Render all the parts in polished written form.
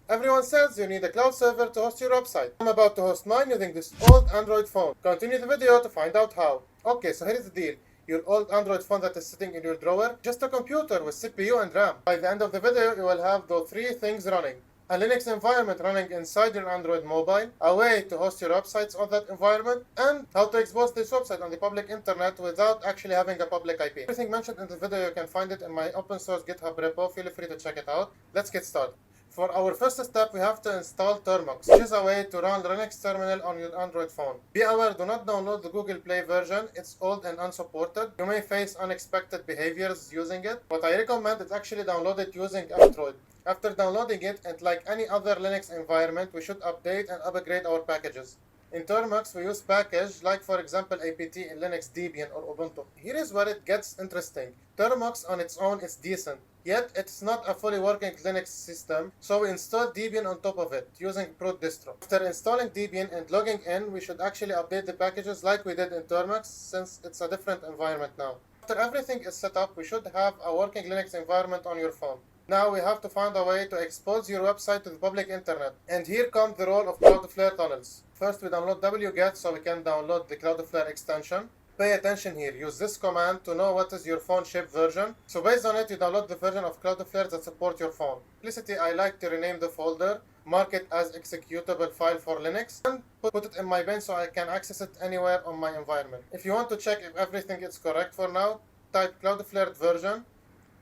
Everyone says you need a cloud server to host your website. I'm about to host mine using this old Android phone. Continue the video to find out how. Okay, so here's the deal. Your old Android phone that is sitting in your drawer, just a computer with CPU and RAM. By the end of the video, you will have those three things running. A Linux environment running inside your Android mobile, a way to host your websites on that environment, and how to expose this website on the public internet without actually having a public IP. Everything mentioned in the video, you can find it in my open source GitHub repo. Feel free to check it out. Let's get started. For our first step, we have to install Termux, which is a way to run Linux terminal on your Android phone. Be aware, do not download the Google Play version. It's old and unsupported. You may face unexpected behaviors using it. What I recommend is actually download it using F-Droid. After downloading it, and like any other Linux environment, we should update and upgrade our packages. In Termux, we use package like, for example, apt in Linux, Debian, or Ubuntu. Here is where it gets interesting. Termux on its own is decent, yet it's not a fully working Linux system, so we install Debian on top of it, using proot-distro. After installing Debian and logging in, we should actually update the packages like we did in Termux, since it's a different environment now. After everything is set up, we should have a working Linux environment on your phone. Now we have to find a way to expose your website to the public internet. And here comes the role of Cloudflare Tunnels. First, we download wget so we can download the Cloudflare extension. Pay attention here. Use this command to know what is your phone shape version. So based on it, you download the version of Cloudflare that supports your phone. Simplicity, I like to rename the folder, mark it as executable file for Linux, and put it in my bin so I can access it anywhere on my environment. If you want to check if everything is correct for now, type Cloudflare version.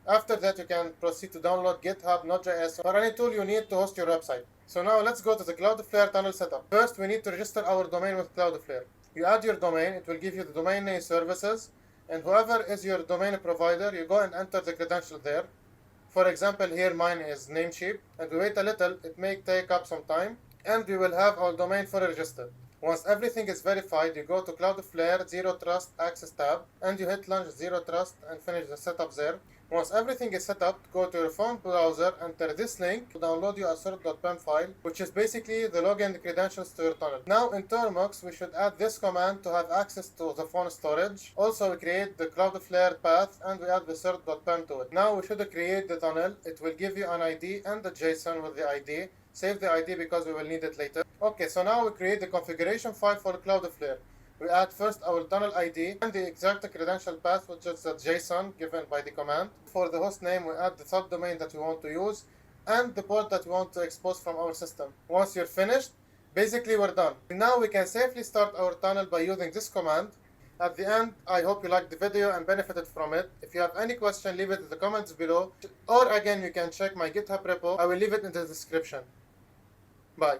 After that, you can proceed to download GitHub, Node.js, or any tool you need to host your website. So now let's go to the Cloudflare tunnel setup. First, we need to register our domain with Cloudflare. You add your domain, it will give you the domain name services, and whoever is your domain provider, you go and enter the credential there. For example, here mine is Namecheap, and we wait a little, it may take up some time, and we will have our domain fully registered. Once everything is verified, you go to Cloudflare Zero Trust Access tab, and you hit Launch Zero Trust and finish the setup there. Once everything is set up, go to your phone browser, enter this link to download your cert.pem file, which is basically the login credentials to your tunnel. Now in Termux, we should add this command to have access to the phone storage. Also, we create the Cloudflare path and we add the cert.pem to it. Now we should create the tunnel. It will give you an ID and the JSON with the ID. Save the ID because we will need it later. Okay, so now we create the configuration file for Cloudflare. We add first our tunnel ID and the exact credential path, which is the JSON given by the command. For the host name, we add the subdomain that we want to use and the port that we want to expose from our system. Once you're finished, basically we're done. Now we can safely start our tunnel by using this command. At the end, I hope you liked the video and benefited from it. If you have any question, leave it in the comments below. Or again, you can check my GitHub repo. I will leave it in the description. Bye.